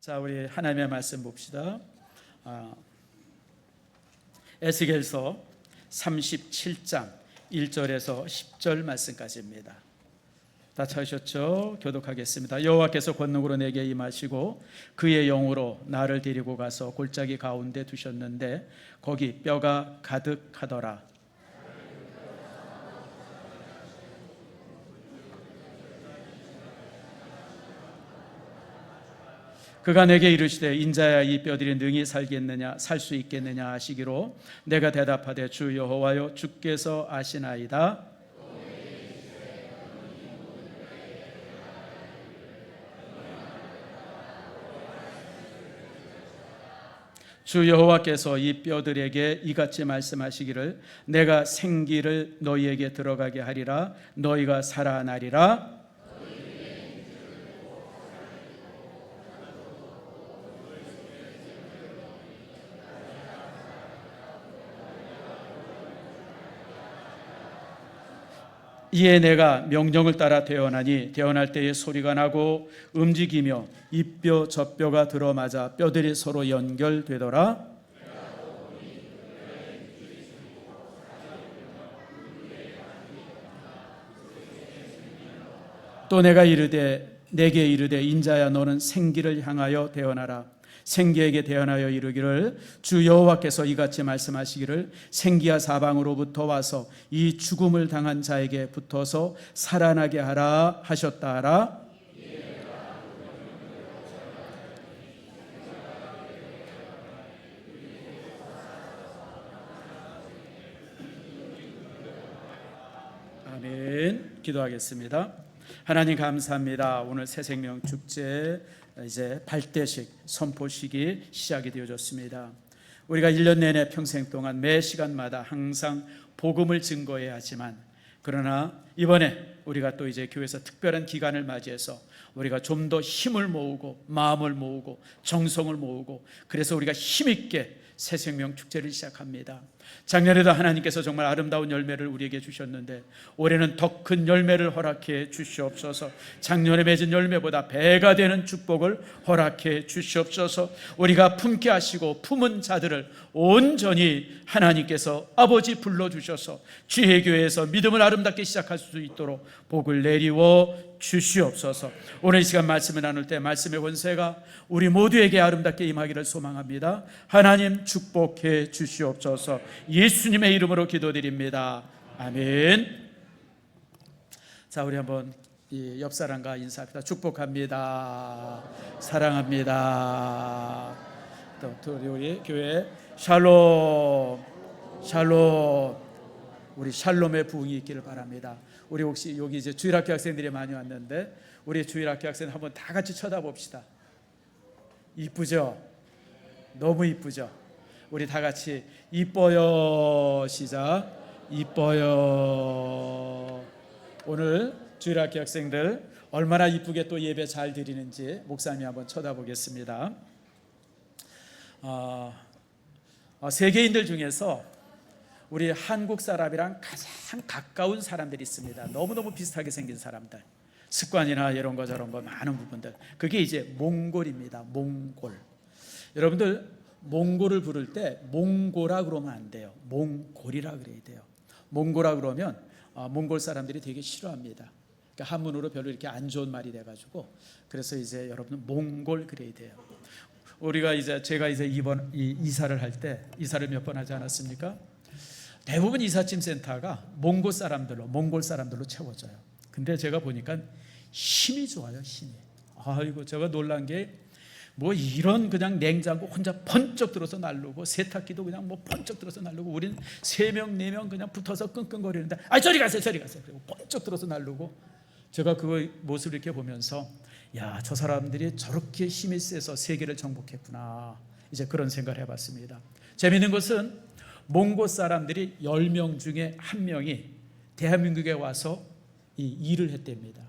자, 우리 하나님의 말씀 봅시다. 에스겔서 37장 1절에서 10절 말씀까지입니다. 다 찾으셨죠? 교독하겠습니다. 여호와께서 권능으로 내게 임하시고 그의 영으로 나를 데리고 가서 골짜기 가운데 두셨는데 거기 뼈가 가득하더라. 그가 내게 이르시되 인자야 이 뼈들이 능히 살겠느냐 살 수 있겠느냐 하시기로 내가 대답하되 주 여호와여 주께서 아시나이다. 주 여호와께서 이 뼈들에게 이같이 말씀하시기를 내가 생기를 너희에게 들어가게 하리라 너희가 살아나리라. 이에 내가 명령을 따라 태어나니 태어날 때에 소리가 나고 움직이며 이 뼈 저 뼈가 들어맞아 뼈들이 서로 연결되더라. 또 내가 내게 이르되 인자야 너는 생기를 향하여 태어나라. 생기에게 태어나여 이르기를 주 여호와께서 이같이 말씀하시기를 생기야 사방으로부터 와서 이 죽음을 당한 자에게 붙어서 살아나게 하라 하셨다 하라. 아멘. 기도하겠습니다. 하나님 감사합니다. 오늘 새생명 축제 이제 발대식 선포식이 시작이 되어졌습니다. 우리가 1년 내내 평생 동안 매 시간마다 항상 복음을 증거해야 하지만 그러나 이번에 우리가 또 이제 교회에서 특별한 기간을 맞이해서 우리가 좀 더 힘을 모으고 마음을 모으고 정성을 모으고 그래서 우리가 힘있게 새생명 축제를 시작합니다. 작년에도 하나님께서 정말 아름다운 열매를 우리에게 주셨는데 올해는 더 큰 열매를 허락해 주시옵소서. 작년에 맺은 열매보다 배가 되는 축복을 허락해 주시옵소서. 우리가 품게 하시고 품은 자들을 온전히 하나님께서 아버지 불러주셔서 주의 교회에서 믿음을 아름답게 시작할 수 있도록 복을 내리워 주시옵소서. 오늘 이 시간 말씀을 나눌 때 말씀의 권세가 우리 모두에게 아름답게 임하기를 소망합니다. 하나님 축복해 주시옵소서. 예수님의 이름으로 기도드립니다. 아멘. 자, 우리 한번 이 옆 사람과 인사합니다. 축복합니다. 사랑합니다. 또 우리 교회 샬롬, 샬롬. 우리 샬롬의 부흥이 있기를 바랍니다. 우리 혹시 여기 이제 주일학교 학생들이 많이 왔는데 우리 주일학교 학생 한번 다 같이 쳐다봅시다. 이쁘죠? 너무 이쁘죠? 우리 다 같이 이뻐요. 시작. 이뻐요. 오늘 주일학교 학생들 얼마나 이쁘게 또 예배 잘 드리는지 목사님이 한번 쳐다보겠습니다. 세계인들 중에서 우리 한국 사람이랑 가장 가까운 사람들이 있습니다. 너무너무 비슷하게 생긴 사람들. 습관이나 이런 거 저런 거 많은 부분들. 그게 이제 몽골입니다. 몽골. 여러분들 몽골을 부를 때 몽고라 그러면 안 돼요. 몽골이라 그래야 돼요. 몽고라 그러면 몽골 사람들이 되게 싫어합니다. 그러니까 한문으로 별로 이렇게 안 좋은 말이 돼가지고 그래서 이제 여러분 몽골 그래야 돼요. 우리가 제가 이번 이사를 할 때 이사를 몇 번 하지 않았습니까? 대부분 이삿짐 센터가 몽골 사람들로 채워져요. 근데 제가 보니까 힘이 좋아요. 힘이. 아이고 제가 놀란 게 뭐 이런 그냥 냉장고 혼자 번쩍 들어서 날르고 세탁기도 그냥 뭐 번쩍 들어서 날르고 우리는 3명 4명 그냥 붙어서 끙끙거리는데 저리 가세요 그리고 번쩍 들어서 날르고 제가 그 모습을 이렇게 보면서 야, 저 사람들이 저렇게 힘이 세서 세계를 정복했구나 이제 그런 생각을 해봤습니다. 재미있는 것은 몽골 사람들이 10명 중에 1명이 대한민국에 와서 이 일을 했답니다.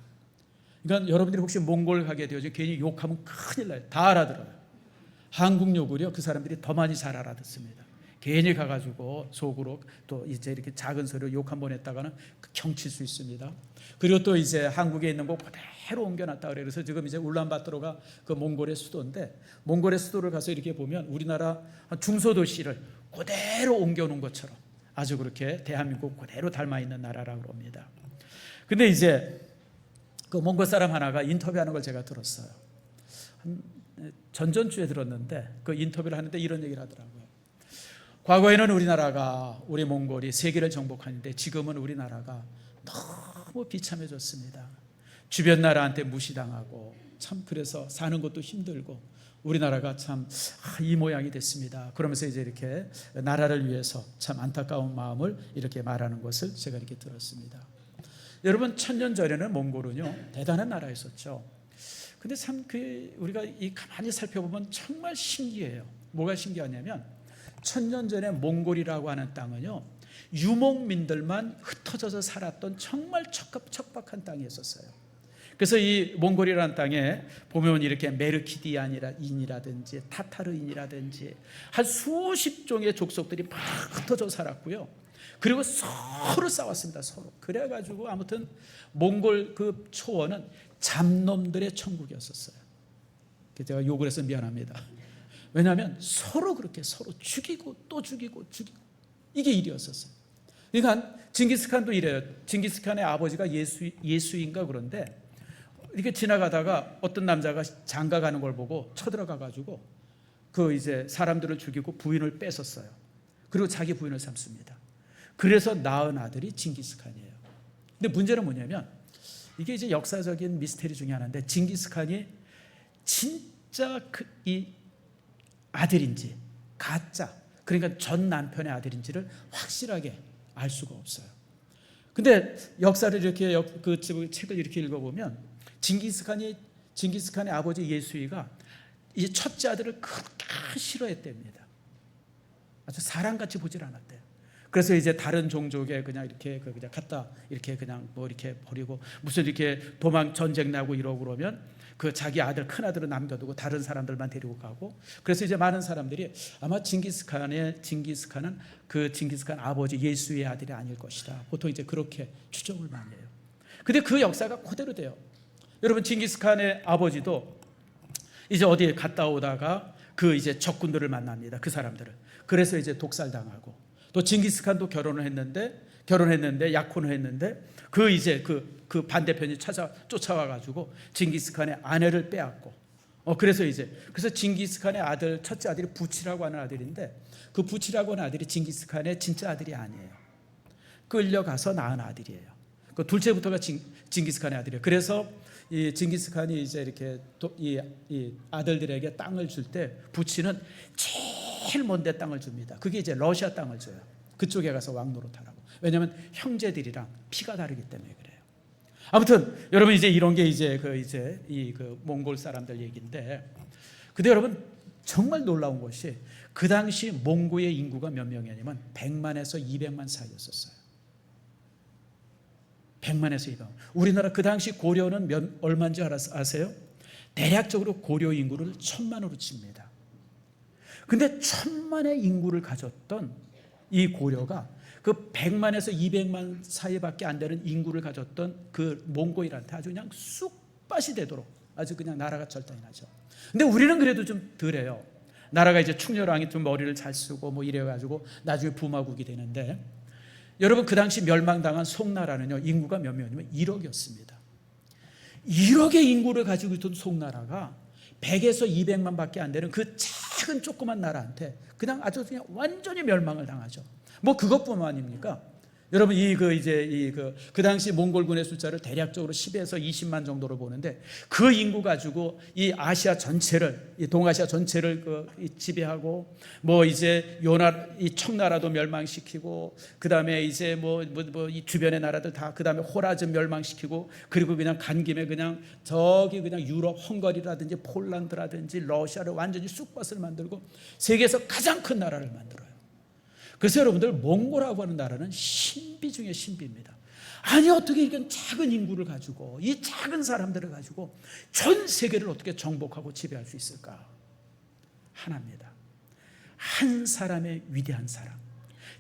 그러니까 여러분들이 혹시 몽골 가게 되어서 괜히 욕하면 큰일 나요. 다 알아들어요. 한국 욕을요 그 사람들이 더 많이 잘 알아듣습니다. 괜히 가가지고 속으로 또 이제 이렇게 작은 소리로 욕 한 번 했다가는 경칠 수 있습니다. 그리고 또 이제 한국에 있는 거 그대로 옮겨놨다 그래요. 그래서 지금 이제 울란바토르가 그 몽골의 수도인데, 몽골의 수도를 가서 이렇게 보면 우리나라 중소도시를 그대로 옮겨놓은 것처럼 아주 그렇게 대한민국 그대로 닮아 있는 나라라고 합니다. 근데 이제 그 몽골 사람 하나가 인터뷰하는 걸 제가 들었어요. 전전주에 들었는데 그 인터뷰를 하는데 이런 얘기를 하더라고요. 과거에는 우리 몽골이 세계를 정복하는데 지금은 우리나라가 너무 비참해졌습니다. 주변 나라한테 무시당하고 참 그래서 사는 것도 힘들고 우리나라가 참 이 모양이 됐습니다. 그러면서 이제 이렇게 나라를 위해서 참 안타까운 마음을 이렇게 말하는 것을 제가 이렇게 들었습니다. 여러분, 1000년 전에는 몽골은요 대단한 나라였었죠. 근데 참 우리가 가만히 살펴보면 정말 신기해요. 뭐가 신기하냐면 1000년 전에 몽골이라고 하는 땅은요 유목민들만 흩어져서 살았던 정말 척박한 땅이었어요. 그래서 이 몽골이라는 땅에 보면 이렇게 메르키디안인이라든지 타타르인이라든지 한 수십 종의 족속들이 막 흩어져 살았고요. 그리고 서로 싸웠습니다. 서로. 그래가지고 아무튼 몽골 그 초원은 잡놈들의 천국이었었어요. 제가 욕을 해서 미안합니다. 왜냐하면 서로 그렇게 서로 죽이고 또 죽이고 이게 일이었었어요. 그러니까 징기스칸도 이래요. 징기스칸의 아버지가 예수인가 그런데 이렇게 지나가다가 어떤 남자가 장가 가는 걸 보고 쳐들어가 가지고 그 이제 사람들을 죽이고 부인을 뺏었어요. 그리고 자기 부인을 삼습니다. 그래서 낳은 아들이 징기스칸이에요. 근데 문제는 뭐냐면 이게 이제 역사적인 미스테리 중에 하나인데 징기스칸이 진짜 이 아들인지 가짜, 그러니까 전 남편의 아들인지를 확실하게 알 수가 없어요. 근데 역사를 이렇게 그 책을 이렇게 읽어보면 징기스칸의 아버지 예수이가 이 첫째 아들을 그렇게 싫어했답니다. 아주 사람같이 보질 않았대요. 그래서 이제 다른 종족에 그냥 이렇게 그냥 갖다 이렇게 그냥 뭐 이렇게 버리고 무슨 이렇게 전쟁 나고 이러고 그러면 그 자기 아들 큰 아들은 남겨두고 다른 사람들만 데리고 가고, 그래서 이제 많은 사람들이 아마 징기스칸은 그 징기스칸 아버지 예수의 아들이 아닐 것이다. 보통 이제 그렇게 추정을 많이 해요. 근데 그 역사가 그대로 돼요. 여러분, 징기스칸의 아버지도 이제 어디에 갔다 오다가 그 이제 적군들을 만납니다. 그 사람들을. 그래서 이제 독살당하고, 또 징기스칸도 결혼을 했는데 약혼을 했는데 그 이제 그 반대편이 쫓아와 가지고 징기스칸의 아내를 빼앗고, 그래서 징기스칸의 아들, 첫째 아들이 부치라고 하는 아들인데 그 부치라고 하는 아들이 징기스칸의 진짜 아들이 아니에요. 끌려가서 낳은 아들이에요. 그 둘째부터가 징기스칸의 아들이에요. 그래서 이 징기스칸이 이제 이렇게 이 아들들에게 땅을 줄 때 부치는 제일 먼데 땅을 줍니다. 그게 이제 러시아 땅을 줘요. 그쪽에 가서 왕노릇하라고. 왜냐하면 형제들이랑 피가 다르기 때문에 그래요. 아무튼 여러분, 이제 이런 게 이제 그 몽골 사람들 얘기인데, 근데 여러분 정말 놀라운 것이 그 당시 몽고의 인구가 몇 명이냐면 100만에서 200만 사이였었어요. 100만에서 200만. 우리나라 그 당시 고려는 얼마인지 아세요? 대략적으로 고려 인구를 1000만으로 칩니다. 근데 1000만의 인구를 가졌던 이 고려가 그 100만에서 200만 사이밖에 안 되는 인구를 가졌던 그 몽고인한테 아주 그냥 쑥밭이 되도록 아주 그냥 나라가 절단이 나죠. 근데 우리는 그래도 좀 덜해요. 나라가 이제 충렬왕이 좀 머리를 잘 쓰고 뭐 이래가지고 나중에 부마국이 되는데, 여러분 그 당시 멸망당한 송나라는요 인구가 몇 명이냐면 1억이었습니다. 1억의 인구를 가지고 있던 송나라가 100에서 200만 밖에 안 되는 그 작은 조그만 나라한테 그냥 아주 그냥 완전히 멸망을 당하죠. 뭐 그것뿐만 아닙니까? 여러분 그 당시 몽골군의 숫자를 대략적으로 10에서 20만 정도로 보는데 그 인구 가지고 이 아시아 전체를, 이 동아시아 전체를 지배하고 뭐 이제 이 청나라도 멸망시키고, 그 다음에 이제 이 주변의 나라들 다, 그 다음에 호라즘 멸망시키고, 그리고 그냥 간 김에 그냥 저기 그냥 유럽 헝가리라든지 폴란드라든지 러시아를 완전히 쑥밭을 만들고 세계에서 가장 큰 나라를 만들어요. 그래서 여러분들 몽골이라고 하는 나라는 신비 중에 신비입니다. 아니 어떻게 이런 작은 인구를 가지고, 이 작은 사람들을 가지고 전 세계를 어떻게 정복하고 지배할 수 있을까? 하나입니다. 한 사람의 위대한 사람,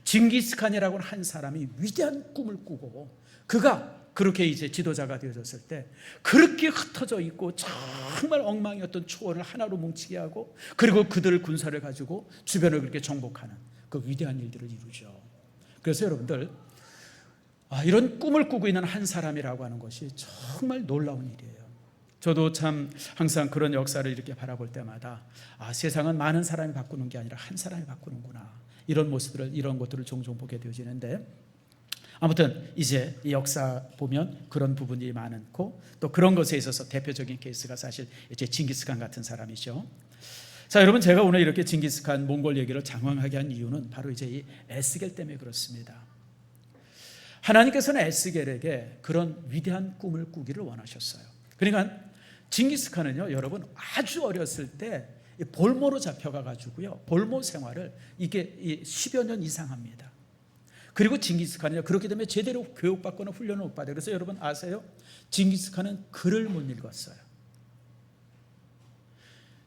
징기스칸이라고 하는 한 사람이 위대한 꿈을 꾸고 그가 그렇게 이제 지도자가 되어졌을 때 그렇게 흩어져 있고 정말 엉망이었던 초원을 하나로 뭉치게 하고 그리고 그들 군사를 가지고 주변을 그렇게 정복하는 그 위대한 일들을 이루죠. 그래서 여러분들, 이런 꿈을 꾸고 있는 한 사람이라고 하는 것이 정말 놀라운 일이에요. 저도 참 항상 그런 역사를 이렇게 바라볼 때마다 세상은 많은 사람이 바꾸는 게 아니라 한 사람이 바꾸는구나, 이런 모습들을, 이런 것들을 종종 보게 되어지는데, 아무튼 이제 이 역사 보면 그런 부분이 많고 또 그런 것에 있어서 대표적인 케이스가 사실 이제 징기스칸 같은 사람이죠. 자, 여러분, 제가 오늘 이렇게 징기스칸 몽골 얘기를 장황하게 한 이유는 바로 이제 이 에스겔 때문에 그렇습니다. 하나님께서는 에스겔에게 그런 위대한 꿈을 꾸기를 원하셨어요. 그러니까 징기스칸은요, 여러분, 아주 어렸을 때 볼모로 잡혀가 가지고요, 볼모 생활을 이게 10여 년 이상 합니다. 그리고 징기스칸은요, 그렇기 때문에 제대로 교육받거나 훈련을 못 받아요. 그래서 여러분 아세요? 징기스칸은 글을 못 읽었어요.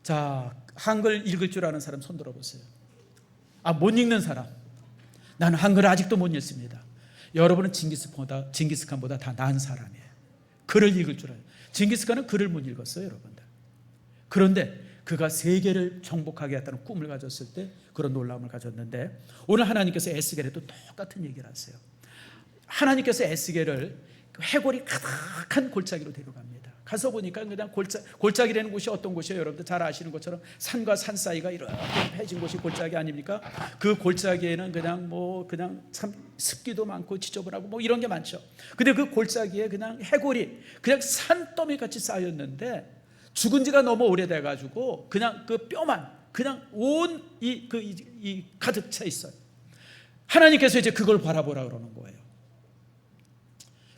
자, 한글 읽을 줄 아는 사람 손 들어보세요. 못 읽는 사람. 나는 한글을 아직도 못 읽습니다. 여러분은 징기스칸보다 다 나은 사람이에요. 글을 읽을 줄 알아요. 징기스칸은 글을 못 읽었어요, 여러분들. 그런데 그가 세계를 정복하게 했다는 꿈을 가졌을 때 그런 놀라움을 가졌는데, 오늘 하나님께서 에스겔에도 똑같은 얘기를 하세요. 하나님께서 에스겔을 해골이 가득한 골짜기로 데려갑니다. 가서 보니까 그냥 골짜기라는 곳이 어떤 곳이에요? 여러분들 잘 아시는 것처럼 산과 산 사이가 이렇게 해진 곳이 골짜기 아닙니까? 그 골짜기에는 그냥 참 습기도 많고 지저분하고 이런 게 많죠. 근데 그 골짜기에 그냥 해골이 그냥 산더미 같이 쌓였는데 죽은 지가 너무 오래돼 가지고 그냥 그 뼈만 그냥 온 이 가득 차 있어요. 하나님께서 이제 그걸 바라보라 그러는 거예요.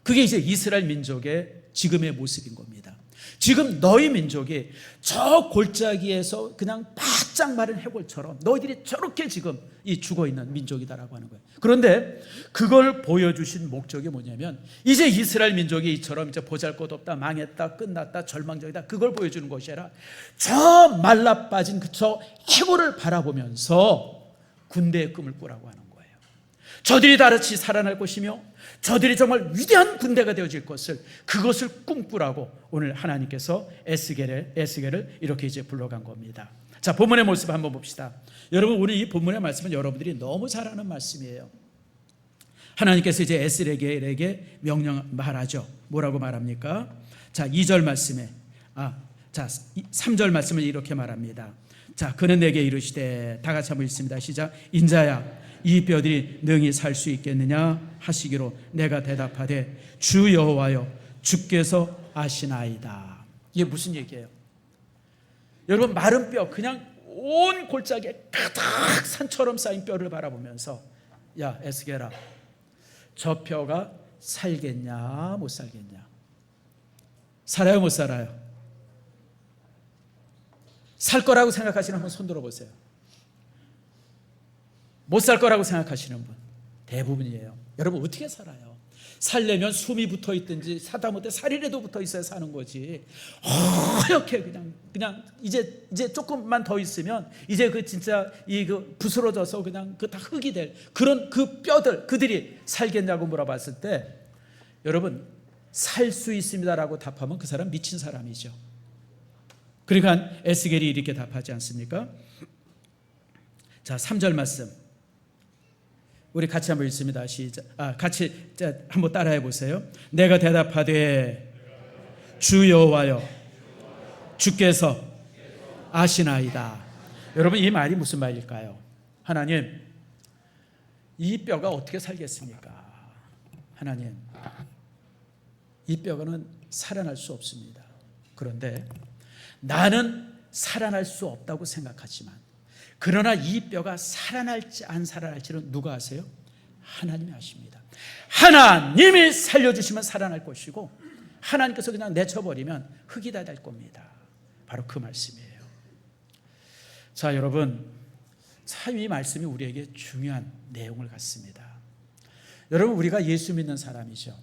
그게 이제 이스라엘 민족의 지금의 모습인 겁니다. 지금 너희 민족이 저 골짜기에서 그냥 바짝 마른 해골처럼 너희들이 저렇게 지금 죽어 있는 민족이다라고 하는 거예요. 그런데 그걸 보여주신 목적이 뭐냐면, 이제 이스라엘 민족이 이처럼 이제 보잘것없다, 망했다, 끝났다, 절망적이다, 그걸 보여주는 것이 아니라 저 말라 빠진 저 해골을 바라보면서 군대의 꿈을 꾸라고 하는 거예요. 저들이 다같이 살아날 것이며 저들이 정말 위대한 군대가 되어질 것을, 그것을 꿈꾸라고 오늘 하나님께서 에스겔을 이렇게 이제 불러간 겁니다. 자, 본문의 모습 한번 봅시다. 여러분, 오늘 이 본문의 말씀은 여러분들이 너무 잘 아는 말씀이에요. 하나님께서 이제 에스겔에게 명령 말하죠. 뭐라고 말합니까? 자, 2절 말씀에 3절 말씀을 이렇게 말합니다. 자, 그는 내게 이르시되, 다 같이 한번 읽습니다. 시작. 인자야, 이 뼈들이 능히 살 수 있겠느냐 하시기로 내가 대답하되, 주 여호와여, 주께서 아시나이다. 이게 무슨 얘기예요? 여러분, 마른 뼈, 그냥 온 골짜기에 가득 산처럼 쌓인 뼈를 바라보면서, 야 에스겔아, 저 뼈가 살겠냐 못 살겠냐? 살아요 못 살아요? 살 거라고 생각하시는 분 손 들어보세요. 못 살 거라고 생각하시는 분 대부분이에요. 여러분, 어떻게 살아요? 살려면 숨이 붙어 있든지 하다못해 살이라도 붙어 있어야 사는 거지. 이렇게 그냥 이제 조금만 더 있으면 이제 그 진짜 부스러져서 그냥 그 다 흙이 될 그런 그 뼈들, 그들이 살겠냐고 물어봤을 때, 여러분, 살 수 있습니다라고 답하면 그 사람 미친 사람이죠. 그러니까 에스겔이 이렇게 답하지 않습니까? 자, 3절 말씀 우리 같이 한번 읽습니다. 시작. 같이 한번 따라해 보세요. 내가 대답하되, 주 여호와여, 주께서 아시나이다. 여러분, 이 말이 무슨 말일까요? 하나님, 이 뼈가 어떻게 살겠습니까? 하나님, 이 뼈는 살아날 수 없습니다. 그런데 나는 살아날 수 없다고 생각하지만, 그러나 이 뼈가 살아날지 안 살아날지는 누가 아세요? 하나님이 아십니다. 하나님이 살려주시면 살아날 것이고, 하나님께서 그냥 내쳐버리면 흙이 다 될 겁니다. 바로 그 말씀이에요. 자, 여러분, 참 이 말씀이 우리에게 중요한 내용을 갖습니다. 여러분, 우리가 예수 믿는 사람이죠.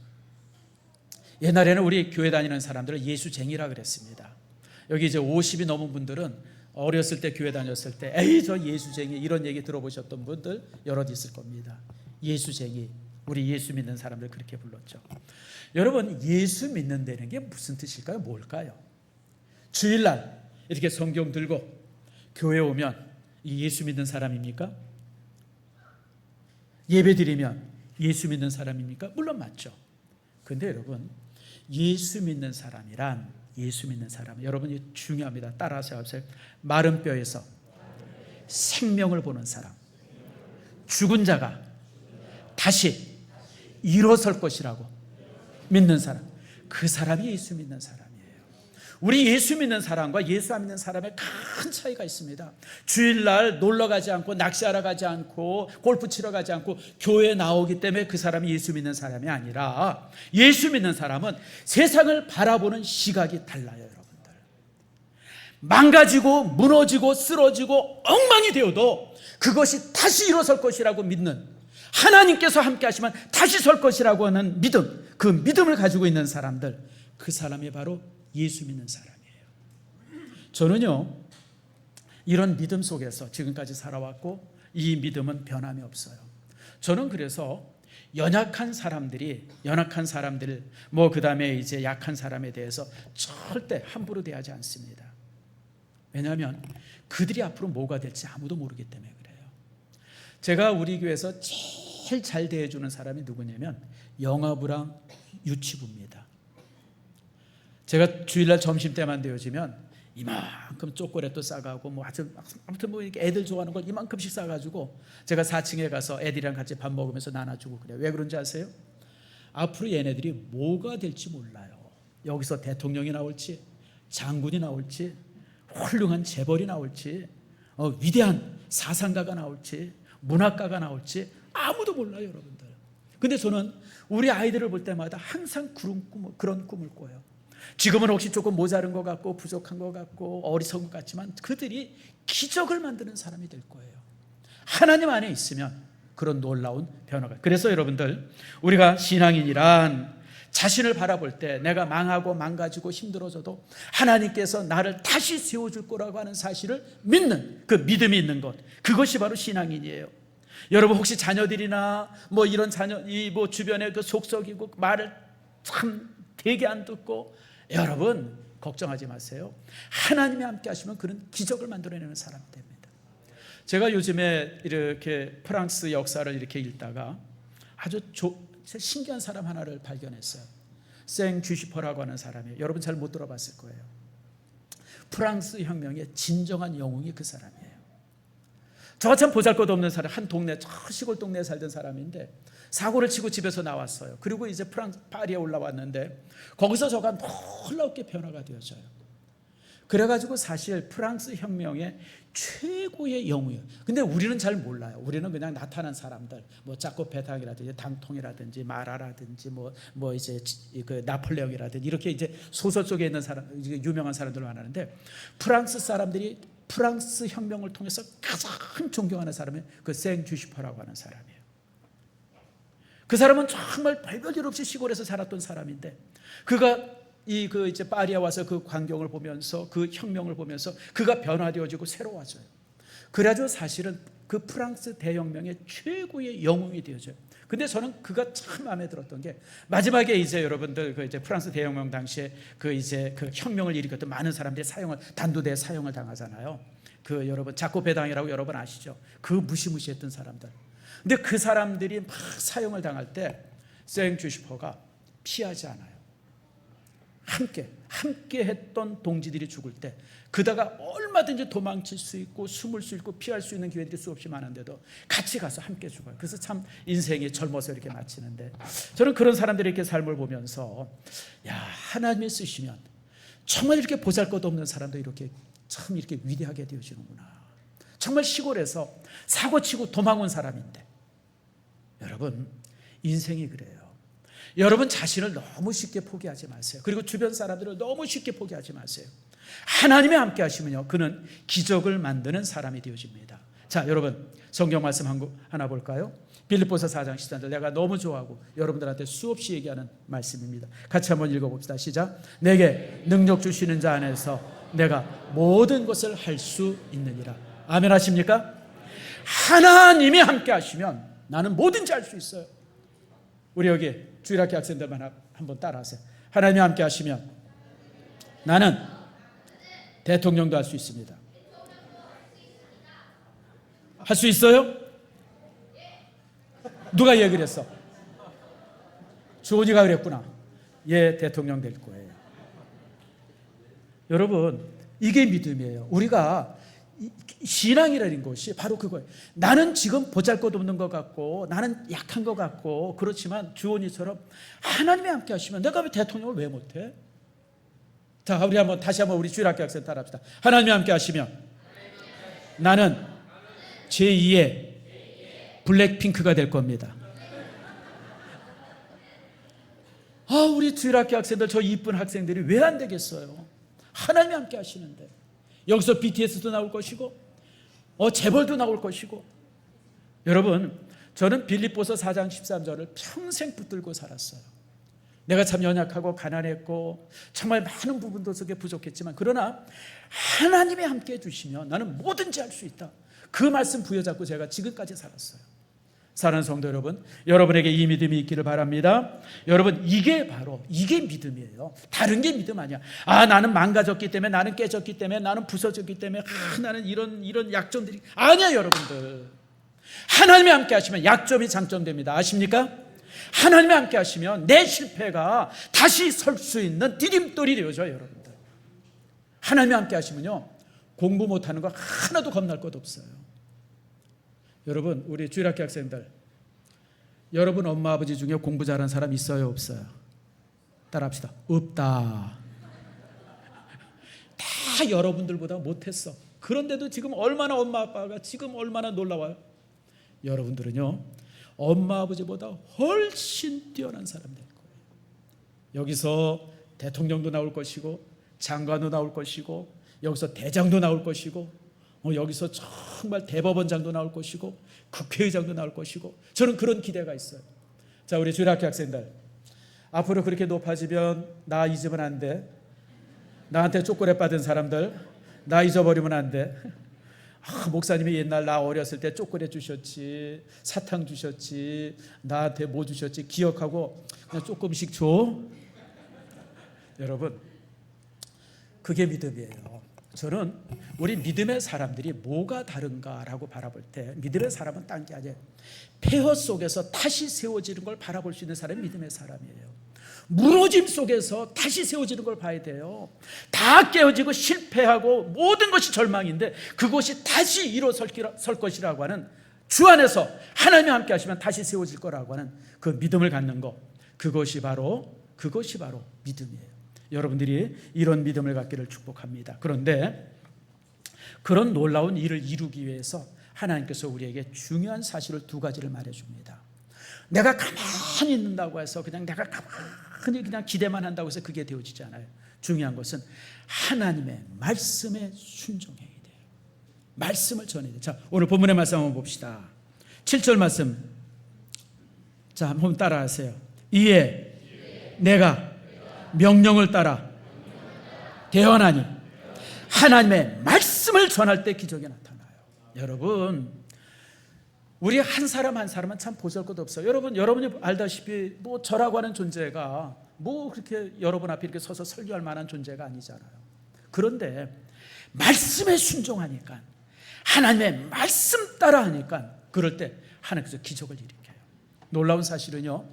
옛날에는 우리 교회 다니는 사람들을 예수쟁이라 그랬습니다. 여기 이제 50이 넘은 분들은 어렸을 때 교회 다녔을 때 에이 저 예수쟁이 이런 얘기 들어보셨던 분들 여럿 있을 겁니다. 예수쟁이, 우리 예수 믿는 사람들 그렇게 불렀죠. 여러분, 예수 믿는다는 게 무슨 뜻일까요? 뭘까요? 주일날 이렇게 성경 들고 교회 오면 이 예수 믿는 사람입니까? 예배 드리면 예수 믿는 사람입니까? 물론 맞죠. 근데 여러분, 예수 믿는 사람이란, 예수 믿는 사람, 여러분이 중요합니다. 따라서 하세요. 마른 뼈에서 생명을 보는 사람, 죽은 자가 다시 일어설 것이라고 믿는 사람, 그 사람이 예수 믿는 사람이에요. 우리 예수 믿는 사람과 예수 안 믿는 사람의 큰 차이가 있습니다. 주일날 놀러 가지 않고 낚시하러 가지 않고 골프 치러 가지 않고 교회에 나오기 때문에 그 사람이 예수 믿는 사람이 아니라, 예수 믿는 사람은 세상을 바라보는 시각이 달라요. 여러분들, 망가지고 무너지고 쓰러지고 엉망이 되어도 그것이 다시 일어설 것이라고 믿는, 하나님께서 함께 하시면 다시 설 것이라고 하는 믿음, 그 믿음을 가지고 있는 사람들, 그 사람이 바로 예수 믿는 사람이에요. 저는요, 이런 믿음 속에서 지금까지 살아왔고 이 믿음은 변함이 없어요. 저는 그래서 연약한 사람들, 뭐 그 다음에 이제 약한 사람에 대해서 절대 함부로 대하지 않습니다. 왜냐하면 그들이 앞으로 뭐가 될지 아무도 모르기 때문에 그래요. 제가 우리 교회에서 제일 잘 대해주는 사람이 누구냐면 영아부랑 유치부입니다. 제가 주일날 점심때만 되어지면 이만큼 초콜릿도 싸가고 뭐 아무튼 뭐 이렇게 애들 좋아하는 걸 이만큼씩 싸가지고 제가 4층에 가서 애들이랑 같이 밥 먹으면서 나눠주고 그래요. 왜 그런지 아세요? 앞으로 얘네들이 뭐가 될지 몰라요. 여기서 대통령이 나올지, 장군이 나올지, 훌륭한 재벌이 나올지, 위대한 사상가가 나올지, 문학가가 나올지 아무도 몰라요, 여러분들. 근데 저는 우리 아이들을 볼 때마다 항상 그런 꿈을 꿔요. 지금은 혹시 조금 모자른 것 같고 부족한 것 같고 어리석은 것 같지만 그들이 기적을 만드는 사람이 될 거예요. 하나님 안에 있으면 그런 놀라운 변화가. 그래서 여러분들, 우리가 신앙인이란 자신을 바라볼 때 내가 망하고 망가지고 힘들어져도 하나님께서 나를 다시 세워줄 거라고 하는 사실을 믿는 그 믿음이 있는 것, 그것이 바로 신앙인이에요. 여러분, 혹시 자녀들이나 뭐 이런 뭐 주변에 그 속썩이고 말을 참 되게 안 듣고, 여러분 걱정하지 마세요. 하나님이 함께 하시면 그런 기적을 만들어내는 사람이 됩니다. 제가 요즘에 이렇게 프랑스 역사를 이렇게 읽다가 아주 신기한 사람 하나를 발견했어요. 생 쥐시퍼라고 하는 사람이에요. 여러분 잘 못 들어봤을 거예요. 프랑스 혁명의 진정한 영웅이 그 사람이에요. 저처럼 보잘것없는 사람, 한 동네, 저 시골 동네에 살던 사람인데 사고를 치고 집에서 나왔어요. 그리고 이제 프랑스 파리에 올라왔는데 거기서 저가 놀랍게 변화가 되어져요. 그래가지고 사실 프랑스 혁명의 최고의 영웅이에요. 근데 우리는 잘 몰라요. 우리는 그냥 나타난 사람들, 뭐 자코 베탕이라든지 당통이라든지 마라라든지 뭐 이제 그 나폴레옹이라든지 이렇게 이제 소설 속에 있는 사람, 유명한 사람들을 말하는데, 프랑스 사람들이 프랑스 혁명을 통해서 가장 존경하는 사람이 그 생 쥐시퍼라고 하는 사람이에요. 그 사람은 정말 별별 없이 시골에서 살았던 사람인데, 그가 이제 파리에 와서 그 광경을 보면서, 그 혁명을 보면서 그가 변화되어지고 새로워져요. 그래가지고 사실은 그 프랑스 대혁명의 최고의 영웅이 되어져요. 근데 저는 그가 참 마음에 들었던 게, 마지막에 이제 여러분들 그 이제 프랑스 대혁명 당시에 그 이제 그 혁명을 일으켰던 많은 사람들이 단두대 사형을 당하잖아요. 그 여러분 자코 베당이라고 여러분 아시죠? 그 무시무시했던 사람들. 근데 그 사람들이 막 사형을 당할 때 생 쥐시퍼가 피하지 않아요. 함께 했던 동지들이 죽을 때 그다가 얼마든지 도망칠 수 있고 숨을 수 있고 피할 수 있는 기회들이 수없이 많은데도 같이 가서 함께 죽어요. 그래서 참 인생이 젊어서 이렇게 마치는데, 저는 그런 사람들의 이렇게 삶을 보면서, 야, 하나님이 쓰시면 정말 이렇게 보잘것없는 사람도 이렇게 참 이렇게 위대하게 되어지는구나. 정말 시골에서 사고치고 도망 온 사람인데, 여러분 인생이 그래요. 여러분 자신을 너무 쉽게 포기하지 마세요. 그리고 주변 사람들을 너무 쉽게 포기하지 마세요. 하나님이 함께 하시면요, 그는 기적을 만드는 사람이 되어집니다. 자, 여러분 성경 말씀 하나 볼까요? 빌립보서 4장 13절, 내가 너무 좋아하고 여러분들한테 수없이 얘기하는 말씀입니다. 같이 한번 읽어봅시다. 시작. 내게 능력 주시는 자 안에서 내가 모든 것을 할 수 있느니라. 아멘 하십니까? 하나님이 함께 하시면 나는 뭐든지 할 수 있어요. 우리 여기 주일학교 학생들만 한번 따라하세요. 하나님이 함께 하시면 나는 대통령도 할 수 있습니다. 할 수 있어요? 누가 얘기를 했어? 주원이가 그랬구나. 얘 대통령 될 거예요. 여러분, 이게 믿음이에요. 우리가 신앙이라는 것이 바로 그거예요. 나는 지금 보잘것없는 것 같고 나는 약한 것 같고 그렇지만 주원이처럼 하나님이 함께 하시면 내가 왜 대통령을 왜 못해? 자, 우리 다시 한번 우리 주일학교 학생 따라합시다. 하나님이 함께 하시면 나는 제2의 블랙핑크가 될 겁니다. 우리 주일학교 학생들, 저 이쁜 학생들이 왜 안 되겠어요? 하나님이 함께 하시는데. 여기서 BTS도 나올 것이고 재벌도 나올 것이고. 여러분, 저는 빌립보서 4장 13절을 평생 붙들고 살았어요. 내가 참 연약하고 가난했고 정말 많은 부분도 속에 부족했지만 그러나 하나님이 함께 해주시면 나는 뭐든지 할 수 있다. 그 말씀 부여잡고 제가 지금까지 살았어요. 사랑하는 성도 여러분, 여러분에게 이 믿음이 있기를 바랍니다. 여러분, 이게 믿음이에요. 다른 게 믿음 아니야. 나는 망가졌기 때문에, 나는 깨졌기 때문에, 나는 부서졌기 때문에, 나는 이런 약점들이 아니야. 여러분들, 하나님이 함께 하시면 약점이 장점됩니다. 아십니까? 하나님이 함께 하시면 내 실패가 다시 설 수 있는 디딤돌이 되어져요. 여러분들, 하나님이 함께 하시면요, 공부 못하는 거 하나도 겁날 것 없어요. 여러분, 우리 주일학교 학생들, 여러분 엄마 아버지 중에 공부 잘하는 사람 있어요, 없어요? 따라합시다. 없다. 다 여러분들보다 못했어. 그런데도 지금 얼마나 엄마 아빠가 지금 얼마나 놀라워요. 여러분들은요, 엄마 아버지보다 훨씬 뛰어난 사람 될 거예요. 여기서 대통령도 나올 것이고 장관도 나올 것이고 여기서 대장도 나올 것이고 여기서 정말 대법원장도 나올 것이고 국회의장도 나올 것이고 저는 그런 기대가 있어요. 자, 우리 주일학교 학생들, 앞으로 그렇게 높아지면 나 잊으면 안 돼. 나한테 초콜릿 받은 사람들 나 잊어버리면 안 돼. 목사님이 옛날 나 어렸을 때 초콜릿 주셨지, 사탕 주셨지, 나한테 뭐 주셨지 기억하고 그냥 조금씩 줘. 여러분, 그게 믿음이에요. 저는 우리 믿음의 사람들이 뭐가 다른가라고 바라볼 때 믿음의 사람은 딴 게 아니에요. 폐허 속에서 다시 세워지는 걸 바라볼 수 있는 사람이 믿음의 사람이에요. 무너짐 속에서 다시 세워지는 걸 봐야 돼요. 다 깨어지고 실패하고 모든 것이 절망인데 그것이 다시 일어설 것이라고 하는 주 안에서 하나님이 함께 하시면 다시 세워질 거라고 하는 그 믿음을 갖는 것, 그것이 바로 믿음이에요. 여러분들이 이런 믿음을 갖기를 축복합니다. 그런데 그런 놀라운 일을 이루기 위해서 하나님께서 우리에게 중요한 사실을 두 가지를 말해줍니다. 내가 가만히 있는다고 해서 내가 가만히 기대만 한다고 해서 그게 되어지지 않아요. 중요한 것은 하나님의 말씀에 순종해야 돼요. 말씀을 전해야 돼요. 자, 오늘 본문의 말씀 한번 봅시다. 7절 말씀, 자, 한번 따라하세요. 이에 내가 명령을 따라 대언하니 하나님의 말씀을 전할 때 기적이 나타나요. 여러분, 우리 한 사람 한 사람은 참 보잘것 없어요. 여러분이 알다시피 저라고 하는 존재가 그렇게 여러분 앞에 이렇게 서서 설교할 만한 존재가 아니잖아요. 그런데 말씀에 순종하니까, 하나님의 말씀 따라 하니까 그럴 때 하나님께서 기적을 일으켜요. 놀라운 사실은요,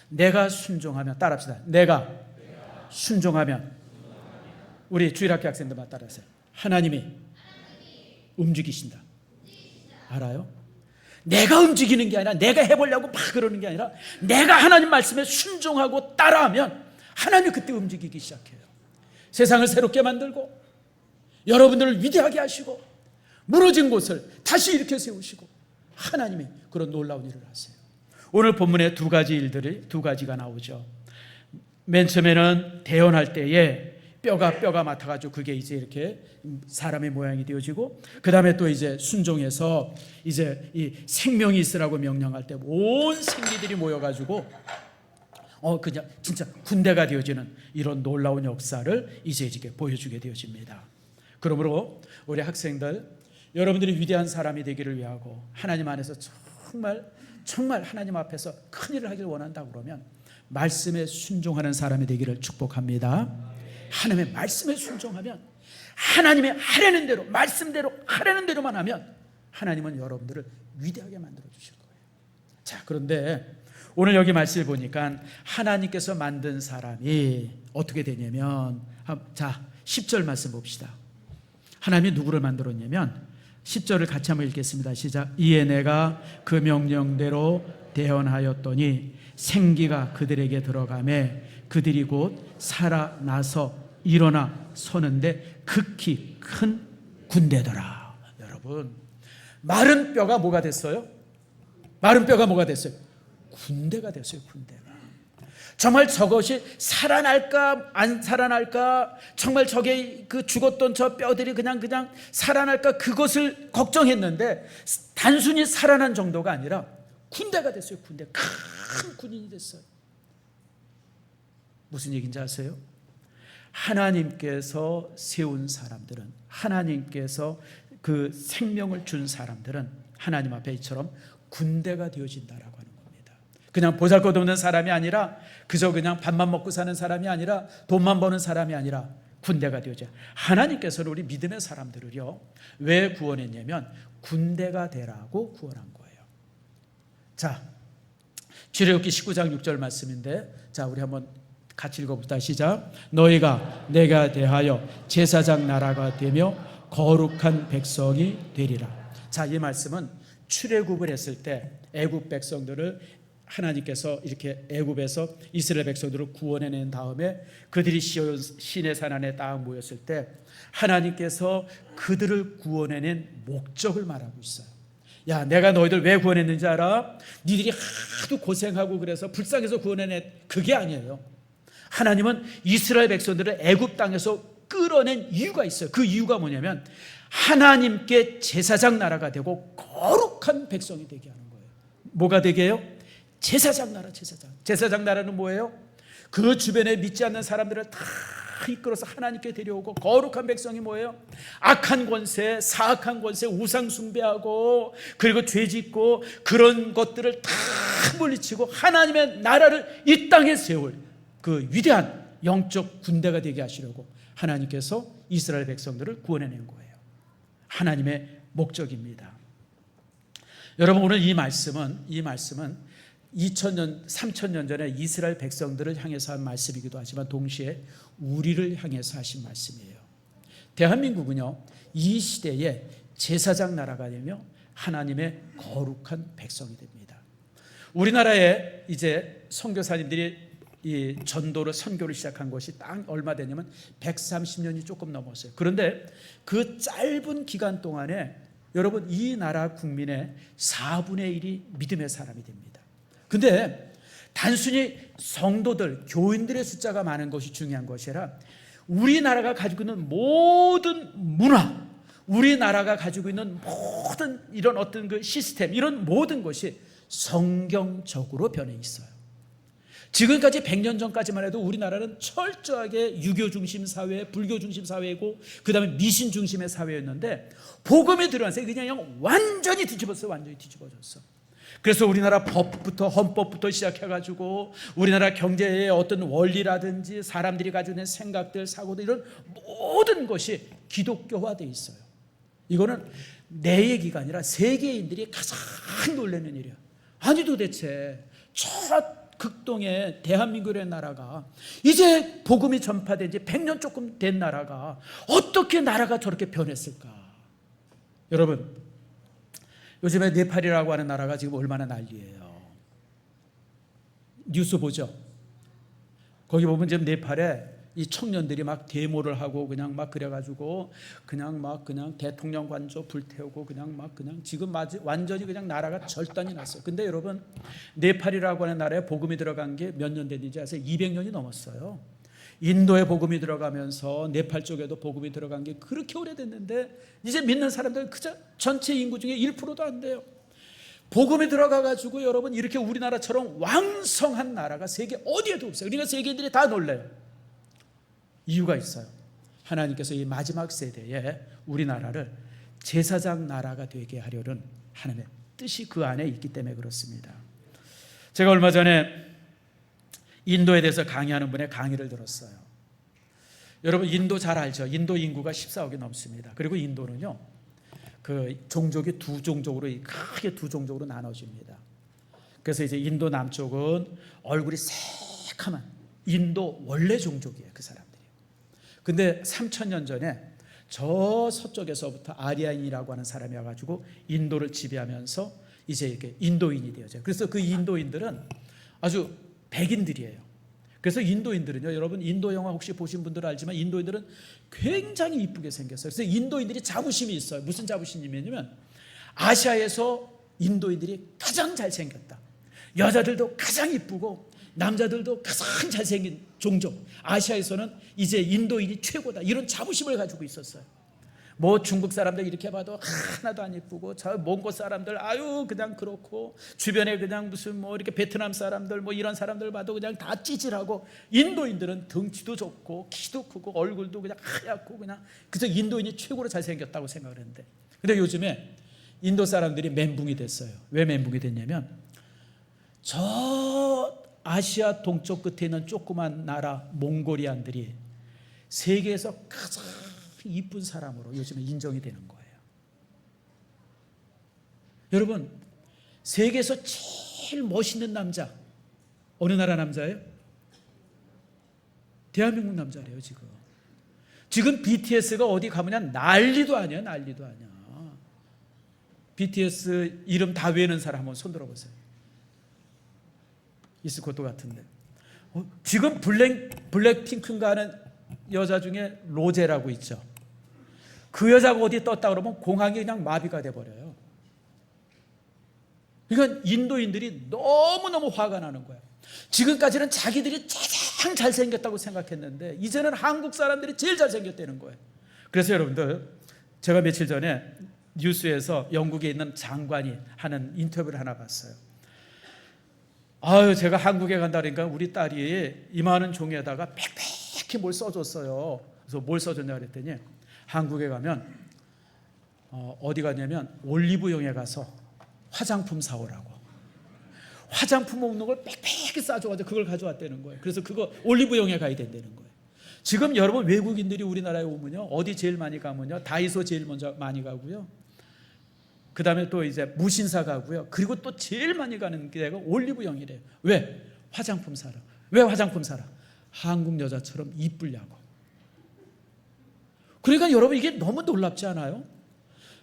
내가 순종하면, 따라합시다. 내가 순종하면, 우리 주일학교 학생들만 따라하세요. 하나님이 움직이신다. 알아요? 내가 움직이는 게 아니라, 내가 해보려고 막 그러는 게 아니라, 내가 하나님 말씀에 순종하고 따라하면 하나님이 그때 움직이기 시작해요. 세상을 새롭게 만들고 여러분들을 위대하게 하시고 무너진 곳을 다시 일으켜 세우시고 하나님이 그런 놀라운 일을 하세요. 오늘 본문에 두 가지가 나오죠. 맨 처음에는 대언할 때에 뼈가 맡아가지고 그게 이제 이렇게 사람의 모양이 되어지고, 그 다음에 또 이제 순종해서 이제 이 생명이 있으라고 명령할 때 온 생기들이 모여가지고 그냥 진짜 군대가 되어지는 이런 놀라운 역사를 이제 보여주게 되어집니다. 그러므로 우리 학생들, 여러분들이 위대한 사람이 되기를 위하고 하나님 안에서 정말 하나님 앞에서 큰 일을 하기를 원한다 그러면 말씀에 순종하는 사람이 되기를 축복합니다. 하나님의 말씀에 순종하면, 하나님의 하려는 대로, 말씀대로 하려는 대로만 하면 하나님은 여러분들을 위대하게 만들어 주실 거예요. 자, 그런데 오늘 여기 말씀을 보니까 하나님께서 만든 사람이 어떻게 되냐면, 자 10절 말씀 봅시다. 하나님이 누구를 만들었냐면 10절을 같이 한번 읽겠습니다. 시작. 이에 내가 그 명령대로 대언하였더니 생기가 그들에게 들어가매 그들이 곧 살아나서 일어나 서는데 극히 큰 군대더라. 여러분, 마른 뼈가 뭐가 됐어요? 마른 뼈가 뭐가 됐어요? 군대가 됐어요. 군대가. 정말 저것이 살아날까 안 살아날까, 정말 저게 그 죽었던 저 뼈들이 그냥 살아날까, 그것을 걱정했는데 단순히 살아난 정도가 아니라 군대가 됐어요. 군대. 큰 군인이 됐어요. 무슨 얘기인지 아세요? 하나님께서 세운 사람들은, 하나님께서 그 생명을 준 사람들은 하나님 앞에 이처럼 군대가 되어진다라고 하는 겁니다. 그냥 보잘것없는 사람이 아니라, 그저 그냥 밥만 먹고 사는 사람이 아니라, 돈만 버는 사람이 아니라 군대가 되어져. 하나님께서는 우리 믿음의 사람들을요, 왜 구원했냐면 군대가 되라고 구원한 거예요. 자, 출애굽기 19장 6절 말씀인데, 자 우리 한번 같이 읽어봅시다. 시작. 너희가 내가 대하여 제사장 나라가 되며 거룩한 백성이 되리라. 자, 이 말씀은 출애굽을 했을 때 애굽 백성들을 하나님께서 이렇게 애굽에서 이스라엘 백성들을 구원해낸 다음에 그들이 시내산 안에 딱 모였을 때 하나님께서 그들을 구원해낸 목적을 말하고 있어요. 야, 내가 너희들 왜 구원했는지 알아? 니들이 하도 고생하고 그래서 불쌍해서 구원해낸, 그게 아니에요. 하나님은 이스라엘 백성들을 애굽 땅에서 끌어낸 이유가 있어요. 그 이유가 뭐냐면 하나님께 제사장 나라가 되고 거룩한 백성이 되게 하는 거예요. 뭐가 되게 해요? 제사장 나라. 제사장 나라는 뭐예요? 그 주변에 믿지 않는 사람들을 다 이끌어서 하나님께 데려오고, 거룩한 백성이 뭐예요? 악한 권세, 사악한 권세, 우상 숭배하고 그리고 죄 짓고 그런 것들을 다 물리치고 하나님의 나라를 이 땅에 세울 그 위대한 영적 군대가 되게 하시려고 하나님께서 이스라엘 백성들을 구원해낸 거예요. 하나님의 목적입니다. 여러분, 오늘 이 말씀은 2000년, 3000년 전에 이스라엘 백성들을 향해서 한 말씀이기도 하지만 동시에 우리를 향해서 하신 말씀이에요. 대한민국은요, 이 시대에 제사장 나라가 되며 하나님의 거룩한 백성이 됩니다. 우리나라에 이제 선교사님들이 이 전도를, 선교를 시작한 것이 딱 얼마 되냐면 130년이 조금 넘었어요. 그런데 그 짧은 기간 동안에 여러분, 이 나라 국민의 4분의 1이 믿음의 사람이 됩니다. 근데 단순히 성도들, 교인들의 숫자가 많은 것이 중요한 것이 아니라 우리나라가 가지고 있는 모든 문화, 우리나라가 가지고 있는 모든 이런 어떤 그 시스템, 이런 모든 것이 성경적으로 변해 있어요. 지금까지 100년 전까지만 해도 우리나라는 철저하게 유교 중심 사회, 불교 중심 사회고 그 다음에 미신 중심의 사회였는데 복음이 들어와서 그냥 완전히 뒤집었어요. 완전히 뒤집어졌어. 그래서 우리나라 법부터, 헌법부터 시작해가지고 우리나라 경제의 어떤 원리라든지 사람들이 가지고 있는 생각들, 사고들, 이런 모든 것이 기독교화되어 있어요. 이거는 내 얘기가 아니라 세계인들이 가장 놀라는 일이야. 아니 도대체 저 극동의 대한민국의 나라가, 이제 복음이 전파된 지 100년 조금 된 나라가 어떻게 나라가 저렇게 변했을까? 여러분, 요즘에 네팔이라고 하는 나라가 지금 얼마나 난리예요. 뉴스 보죠? 거기 보면 지금 네팔에 이 청년들이 막 데모를 하고 그냥 막 그래가지고 그냥 대통령 관저 불태우고 그냥 지금 완전히 그냥 나라가 절단이 났어요. 근데 여러분, 네팔이라고 하는 나라에 복음이 들어간 게 몇 년 됐는지 아세요? 200년이 넘었어요. 인도에 복음이 들어가면서 네팔 쪽에도 복음이 들어간 게 그렇게 오래됐는데 이제 믿는 사람들 그저 전체 인구 중에 1%도 안 돼요. 복음이 들어가가지고 여러분, 이렇게 우리나라처럼 왕성한 나라가 세계 어디에도 없어요. 그러니까 세계인들이 다 놀라요. 이유가 있어요. 하나님께서 이 마지막 세대에 우리나라를 제사장 나라가 되게 하려는 하나님의 뜻이 그 안에 있기 때문에 그렇습니다. 제가 얼마 전에 인도에 대해서 강의하는 분의 강의를 들었어요. 여러분 인도 잘 알죠? 인도 인구가 14억이 넘습니다. 그리고 인도는요, 그 종족이 두 종족으로, 크게 두 종족으로 나눠집니다. 그래서 이제 인도 남쪽은 얼굴이 새카만 인도 원래 종족이에요, 그 사람들이. 근데 3,000년 전에 저 서쪽에서부터 아리안이라고 하는 사람이 와가지고 인도를 지배하면서 이제 이렇게 인도인이 되어져요. 그래서 그 인도인들은 아주 백인들이에요. 그래서 인도인들은요, 여러분 인도 영화 혹시 보신 분들은 알지만 인도인들은 굉장히 이쁘게 생겼어요. 그래서 인도인들이 자부심이 있어요. 무슨 자부심이냐면 아시아에서 인도인들이 가장 잘생겼다. 여자들도 가장 이쁘고 남자들도 가장 잘생긴 종족. 아시아에서는 이제 인도인이 최고다. 이런 자부심을 가지고 있었어요. 뭐 중국 사람들 이렇게 봐도 하나도 안 예쁘고, 저 몽골 사람들 아유 그냥 그렇고, 주변에 그냥 무슨 뭐 이렇게 베트남 사람들 뭐 이런 사람들 봐도 그냥 다 찌질하고, 인도인들은 덩치도 좋고 키도 크고 얼굴도 그냥 하얗고 그냥, 그래서 인도인이 최고로 잘생겼다고 생각을 했는데, 근데 요즘에 인도 사람들이 멘붕이 됐어요. 왜 멘붕이 됐냐면 저 아시아 동쪽 끝에 있는 조그만 나라 몽골이안들이 세계에서 가장 이쁜 사람으로 요즘에 인정이 되는 거예요. 여러분, 세계에서 제일 멋있는 남자 어느 나라 남자예요? 대한민국 남자래요. 지금 BTS가 어디 가면 난리도 아니야. 난리도 아니야. BTS 이름 다 외우는 사람 한번 손 들어보세요. 있을 것도 같은데. 지금 블랙핑크인가 하는 여자 중에 로제라고 있죠. 그 여자가 어디 떴다 그러면 공항이 그냥 마비가 돼버려요. 그러니까 인도인들이 너무너무 화가 나는 거예요. 지금까지는 자기들이 가장 잘생겼다고 생각했는데 이제는 한국 사람들이 제일 잘생겼다는 거예요. 그래서 여러분들, 제가 며칠 전에 뉴스에서 영국에 있는 장관이 하는 인터뷰를 하나 봤어요. 제가 한국에 간다 그러니까 우리 딸이 이만한 종이에다가 빽빽히 뭘 써줬어요. 그래서 뭘 써줬냐 그랬더니 한국에 가면 어디 가냐면 올리브영에 가서 화장품 사오라고. 화장품 먹는 걸 빽빽히 싸줘가지고 그걸 가져왔다는 거예요. 그래서 그거 올리브영에 가야 된다는 거예요. 지금 여러분 외국인들이 우리나라에 오면요, 어디 제일 많이 가면요, 다이소 제일 먼저 많이 가고요, 그 다음에 또 이제 무신사 가고요, 그리고 또 제일 많이 가는 데가 올리브영이래요. 왜? 화장품 사러. 왜 화장품 사러? 한국 여자처럼 이쁘려고. 그러니까 여러분 이게 너무 놀랍지 않아요?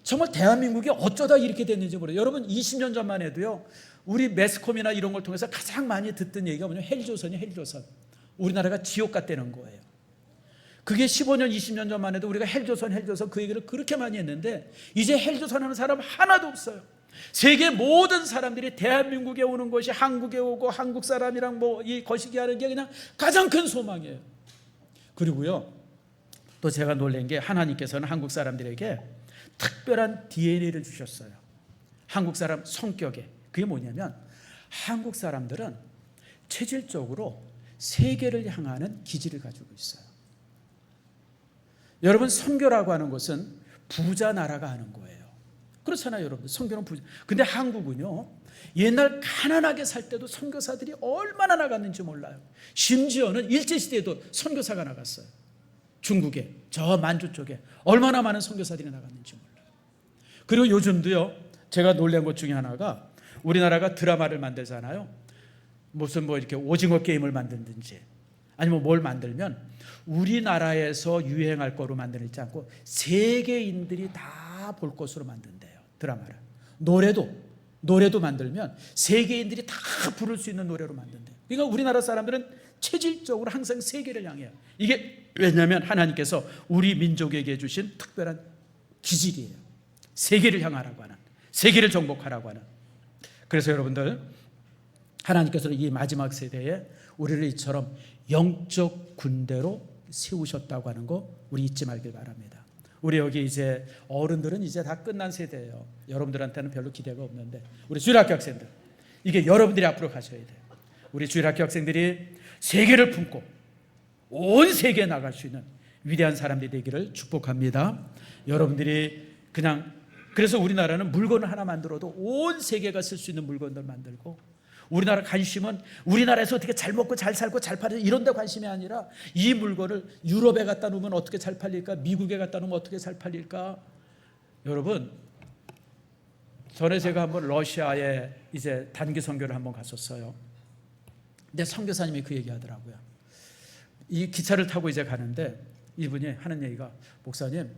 정말 대한민국이 어쩌다 이렇게 됐는지 모르겠어요. 여러분 20년 전만 해도요, 우리 매스컴이나 이런 걸 통해서 가장 많이 듣던 얘기가 뭐냐면 헬조선이에요. 헬조선. 우리나라가 지옥 같다는 거예요. 그게 15년 20년 전만 해도 우리가 헬조선 그 얘기를 그렇게 많이 했는데 이제 헬조선 하는 사람 하나도 없어요. 세계 모든 사람들이 대한민국에 오는 것이, 한국에 오고 한국 사람이랑 뭐 이 거시기 하는 게 그냥 가장 큰 소망이에요. 그리고요, 또 제가 놀란 게 하나님께서는 한국 사람들에게 특별한 DNA를 주셨어요. 한국 사람 성격에. 그게 뭐냐면 한국 사람들은 체질적으로 세계를 향하는 기질을 가지고 있어요. 여러분, 선교라고 하는 것은 부자 나라가 하는 거예요. 그렇잖아요, 여러분. 선교는 부자. 근데 한국은요, 옛날 가난하게 살 때도 선교사들이 얼마나 나갔는지 몰라요. 심지어는 일제시대에도 선교사가 나갔어요. 중국에, 저 만주 쪽에 얼마나 많은 선교사들이 나갔는지 몰라요. 그리고 요즘도요, 제가 놀란 것 중에 하나가, 우리나라가 드라마를 만들잖아요. 무슨 뭐 이렇게 오징어 게임을 만든든지 아니면 뭘 만들면 우리나라에서 유행할 거로 만들지 않고 세계인들이 다 볼 것으로 만든대요, 드라마를. 노래도 만들면 세계인들이 다 부를 수 있는 노래로 만든대요. 그러니까 우리나라 사람들은 체질적으로 항상 세계를 향해요. 이게 왜냐하면 하나님께서 우리 민족에게 주신 특별한 기질이에요. 세계를 향하라고 하는, 세계를 정복하라고 하는. 그래서 여러분들, 하나님께서는 이 마지막 세대에 우리를 이처럼 영적 군대로 세우셨다고 하는 거 우리 잊지 말길 바랍니다. 우리 여기 이제 어른들은 이제 다 끝난 세대예요. 여러분들한테는 별로 기대가 없는데, 우리 주일학교 학생들, 이게 여러분들이 앞으로 가셔야 돼요. 우리 주일학교 학생들이 세계를 품고 온 세계에 나갈 수 있는 위대한 사람들이 되기를 축복합니다. 여러분들이 그래서 우리나라는 물건을 하나 만들어도 온 세계가 쓸 수 있는 물건들 만들고, 우리나라 관심은 우리나라에서 어떻게 잘 먹고 잘 살고 잘 팔려 이런 데 관심이 아니라 이 물건을 유럽에 갖다 놓으면 어떻게 잘 팔릴까, 미국에 갖다 놓으면 어떻게 잘 팔릴까. 여러분, 전에 제가 한번 러시아에 이제 단기 선교를 한번 갔었어요. 근데 선교사님이 그 얘기하더라고요. 이 기차를 타고 이제 가는데 이분이 하는 얘기가, 목사님,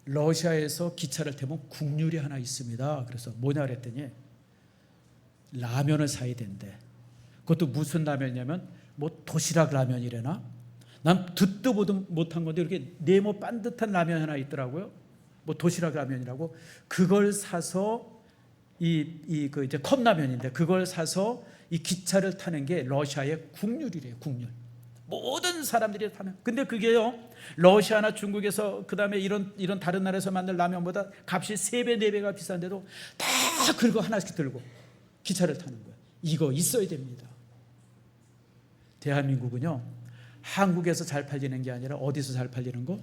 러시아에서 기차를 타면 국률이 하나 있습니다. 그래서 뭐냐 그랬더니 라면을 사야 된대. 그것도 무슨 라면이냐면 뭐 도시락 라면이래나? 난 듣도 보도 못한 건데 이렇게 네모 반듯한 라면 하나 있더라고요. 뭐 도시락 라면이라고. 그걸 사서 그 이제 컵라면인데 그걸 사서 이 기차를 타는 게 러시아의 국률이래요. 국률. 모든 사람들이 타는. 근데 그게요, 러시아나 중국에서 그다음에 이런 다른 나라에서 만든 라면보다 값이 3배 4배가 비싼데도 다 그거 하나씩 들고 기차를 타는 거예요. 이거 있어야 됩니다. 대한민국은요, 한국에서 잘 팔리는 게 아니라 어디서 잘 팔리는 거?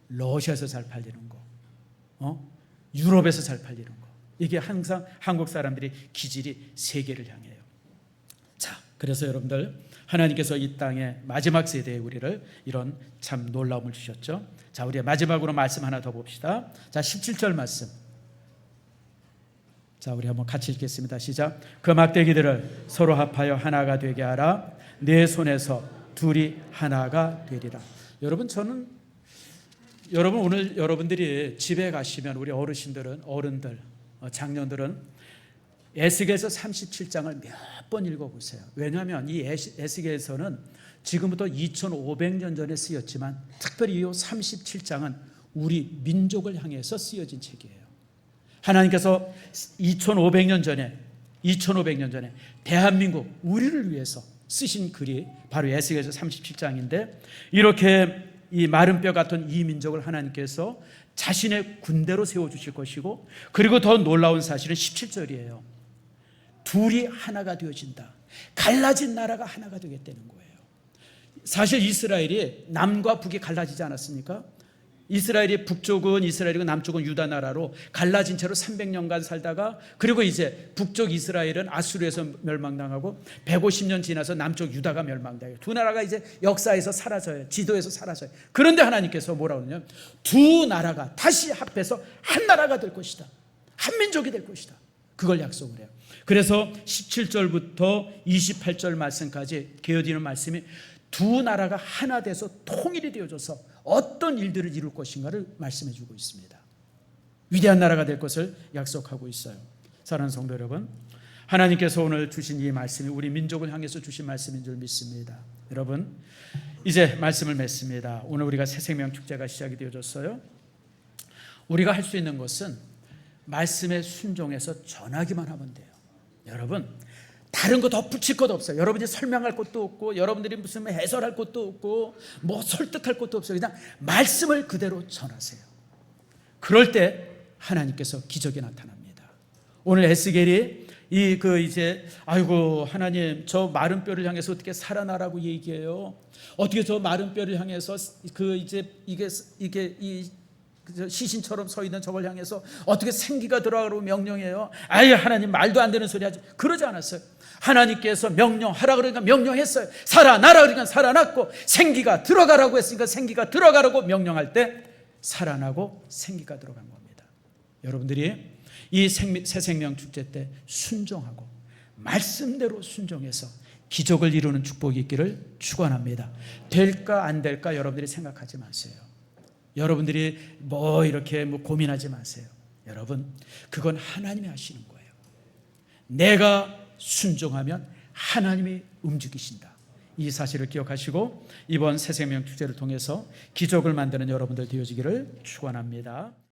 러시아에서 잘 팔리는 거, 유럽에서 잘 팔리는 거. 이게 항상 한국 사람들이 기질이 세계를 향해요. 자, 그래서 여러분들, 하나님께서 이 땅의 마지막 세대에 우리를 이런 참 놀라움을 주셨죠. 자, 우리 마지막으로 말씀 하나 더 봅시다. 자, 17절 말씀. 자, 우리 한번 같이 읽겠습니다. 시작. 그 막대기들을 서로 합하여 하나가 되게 하라. 내 손에서 둘이 하나가 되리라. 여러분, 여러분, 오늘 여러분들이 집에 가시면 우리 어른들, 장년들은 에스겔서 37장을 몇 번 읽어보세요. 왜냐하면 이 에스겔서는 지금부터 2500년 전에 쓰였지만 특별히 이 37장은 우리 민족을 향해서 쓰여진 책이에요. 하나님께서 2500년 전에 대한민국 우리를 위해서 쓰신 글이 바로 에스겔서 37장인데, 이렇게 이 마른 뼈 같은 이 민족을 하나님께서 자신의 군대로 세워주실 것이고, 그리고 더 놀라운 사실은 17절이에요. 둘이 하나가 되어진다. 갈라진 나라가 하나가 되겠다는 거예요. 사실 이스라엘이 남과 북이 갈라지지 않았습니까? 이스라엘이 북쪽은 이스라엘이고 남쪽은 유다 나라로 갈라진 채로 300년간 살다가, 그리고 이제 북쪽 이스라엘은 아수르에서 멸망당하고 150년 지나서 남쪽 유다가 멸망당해요. 두 나라가 이제 역사에서 사라져요. 지도에서 사라져요. 그런데 하나님께서 뭐라고 하냐면 두 나라가 다시 합해서 한 나라가 될 것이다. 한 민족이 될 것이다. 그걸 약속을 해요. 그래서 17절부터 28절 말씀까지 게어지는 말씀이 두 나라가 하나 돼서 통일이 되어져서 어떤 일들을 이룰 것인가를 말씀해 주고 있습니다. 위대한 나라가 될 것을 약속하고 있어요. 사랑하는 성도 여러분, 하나님께서 오늘 주신 이 말씀이 우리 민족을 향해서 주신 말씀인 줄 믿습니다. 여러분, 이제 말씀을 맺습니다. 오늘 우리가 새생명 축제가 시작이 되어졌어요. 우리가 할 수 있는 것은 말씀에 순종해서 전하기만 하면 돼요. 여러분, 다른 거 덧붙일 것도 없어요. 여러분이 설명할 것도 없고, 여러분들이 무슨 해설할 것도 없고, 뭐 설득할 것도 없어요. 그냥 말씀을 그대로 전하세요. 그럴 때 하나님께서 기적이 나타납니다. 오늘 에스겔이 아이고 하나님, 저 마른 뼈를 향해서 어떻게 살아나라고 얘기해요? 어떻게 저 마른 뼈를 향해서 시신처럼 서 있는 저걸 향해서 어떻게 생기가 들어가라고 명령해요? 아예 하나님 말도 안 되는 소리 하지. 그러지 않았어요. 하나님께서 명령하라 그러니까 명령했어요. 살아나라 그러니까 살아났고, 생기가 들어가라고 했으니까 생기가 들어가라고 명령할 때 살아나고 생기가 들어간 겁니다. 여러분들이 이 새생명 축제 때 순종하고 말씀대로 순종해서 기적을 이루는 축복이 있기를 축원합니다. 될까 안 될까 여러분들이 생각하지 마세요. 여러분들이 이렇게 고민하지 마세요. 여러분, 그건 하나님이 하시는 거예요. 내가 순종하면 하나님이 움직이신다. 이 사실을 기억하시고 이번 새생명 축제를 통해서 기적을 만드는 여러분들 되어지기를 축원합니다.